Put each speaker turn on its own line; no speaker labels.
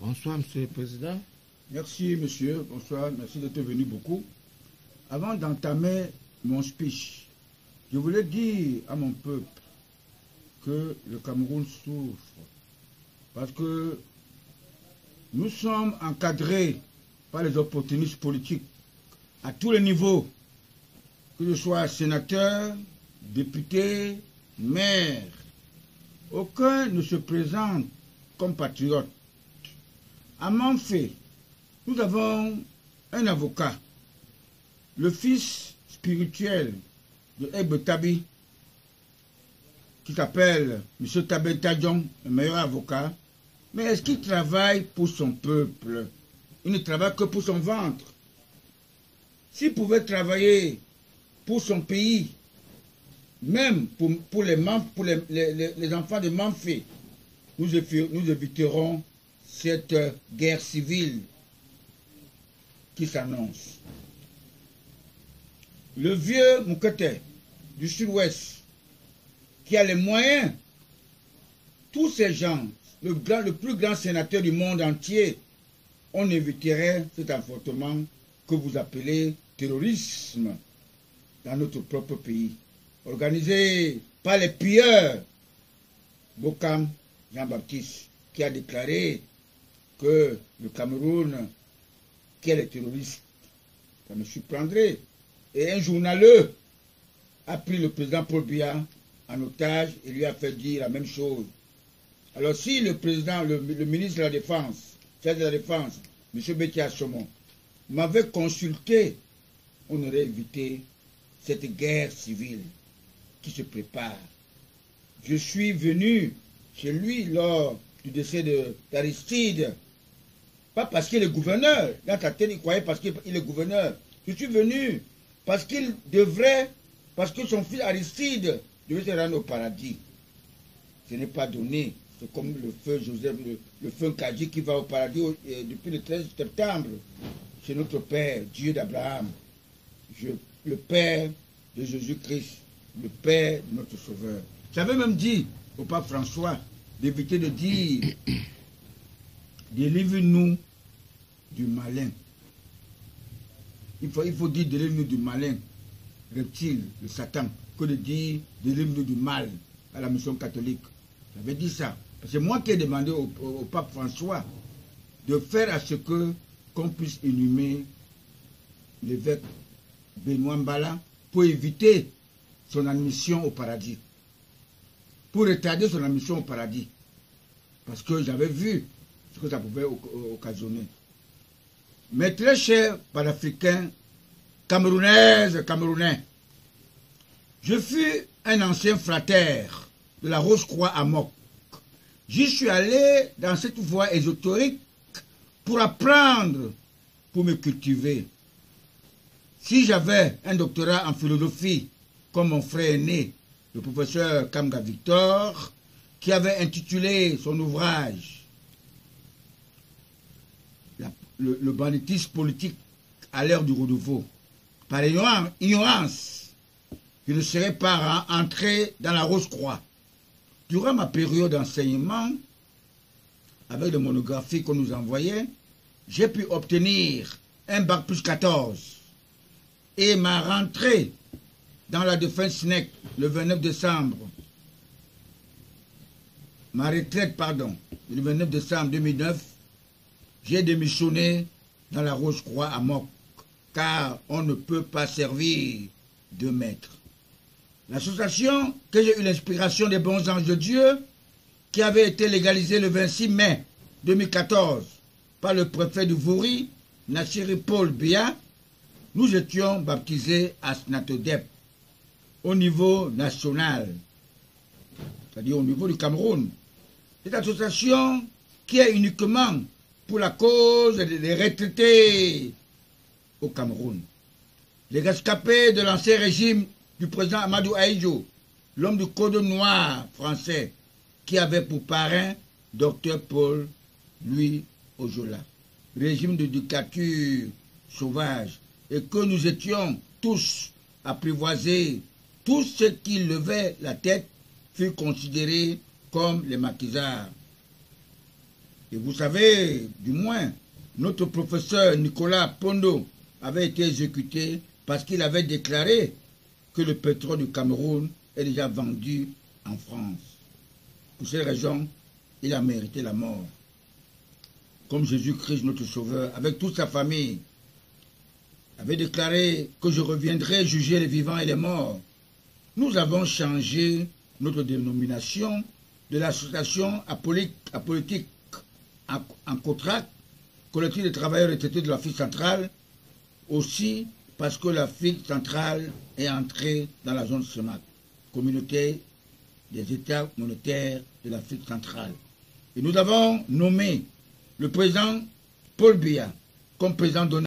Bonsoir, Monsieur le Président.
Merci, monsieur. Bonsoir. Merci d'être venu beaucoup. Avant d'entamer mon speech, je voulais dire à mon peuple que le Cameroun souffre parce que nous sommes encadrés par les opportunistes politiques à tous les niveaux, que ce soit sénateur, député, maire. Aucun ne se présente comme patriote. À Manfé, nous avons un avocat, le fils spirituel de Ebbe Tabi, qui s'appelle M. Tabé Tadjon, le meilleur avocat. Mais est-ce qu'il travaille pour son peuple? Il ne travaille que pour son ventre. S'il pouvait travailler pour son pays, même pour les enfants de Manfé, nous éviterons cette guerre civile qui s'annonce. Le vieux Moukete du sud-ouest, qui a les moyens, tous ces gens, le plus grand sénateur du monde entier, on éviterait cet affrontement que vous appelez terrorisme dans notre propre pays, organisé par les pilleurs. Bokam Jean-Baptiste, qui a déclaré que le Cameroun, qui est les terroristes, ça me surprendrait. Et un journaleux a pris le président Paul Biya en otage et lui a fait dire la même chose. Alors si le président, le ministre de la Défense, chef de la Défense, M. Betia Somon, m'avait consulté, on aurait évité cette guerre civile qui se prépare. Je suis venu chez lui lors du décès d'Aristide, pas parce qu'il est gouverneur. Dans ta tête, il croyait parce qu'il est gouverneur. Je suis venu parce qu'il devrait, parce que son fils Aristide devait se rendre au paradis. Ce n'est pas donné. C'est comme le feu Joseph, le feu Kadji qui va au paradis depuis le 13 septembre. C'est notre Père, Dieu d'Abraham, le Père de Jésus-Christ, le Père de notre Sauveur. J'avais même dit au pape François d'éviter de dire délivre-nous du malin. Il faut dire délivre-nous du malin, reptile, le Satan, que de dire délivre-nous du mal à la mission catholique. J'avais dit ça. C'est moi qui ai demandé au pape François de faire à ce qu'on puisse inhumer l'évêque Benoît Mbala pour éviter son admission au paradis. Pour retarder son admission au paradis. Parce que j'avais vu ce que ça pouvait occasionner. Mes très chers panafricains, camerounaises, camerounais, je fus un ancien frater de la Rose-Croix à Mok. J'y suis allé dans cette voie ésotérique pour apprendre, pour me cultiver. Si j'avais un doctorat en philosophie, comme mon frère aîné, le professeur Kamga Victor, qui avait intitulé son ouvrage le banditisme politique à l'ère du renouveau. Par ignorance, je ne serais pas entré dans la Rose-Croix. Durant ma période d'enseignement, avec les monographies qu'on nous envoyait, j'ai pu obtenir un bac plus 14 et ma rentrée dans la défense SNEC le 29 décembre. Ma retraite, pardon, le 29 décembre 2009, j'ai démissionné dans la Rose-Croix à Mok, car on ne peut pas servir de maître. L'association que j'ai eu l'inspiration des bons anges de Dieu, qui avait été légalisée le 26 mai 2014 par le préfet du Vouri, Nassiri Paul Biya, nous étions baptisés à Snatodep, au niveau national, c'est-à-dire au niveau du Cameroun. Cette association qui est uniquement pour la cause des retraités au Cameroun. Les rescapés de l'ancien régime du président Amadou Ahidjo, l'homme du code noir français, qui avait pour parrain Dr Paul Louis Ojola. Régime de dictature sauvage, et que nous étions tous apprivoisés. Tous ceux qui levaient la tête furent considérés comme les maquisards. Et vous savez, du moins, notre professeur Nicolas Pondo avait été exécuté parce qu'il avait déclaré que le pétrole du Cameroun est déjà vendu en France. Pour cette raison, il a mérité la mort. Comme Jésus-Christ, notre Sauveur, avec toute sa famille, avait déclaré que je reviendrai juger les vivants et les morts. Nous avons changé notre dénomination de l'association apolitique en contrat, collectif des travailleurs retraités de l'Afrique centrale, aussi parce que l'Afrique centrale est entrée dans la zone CEMAC, communauté des États monétaires de l'Afrique centrale. Et nous avons nommé le président Paul Biya comme président d'honneur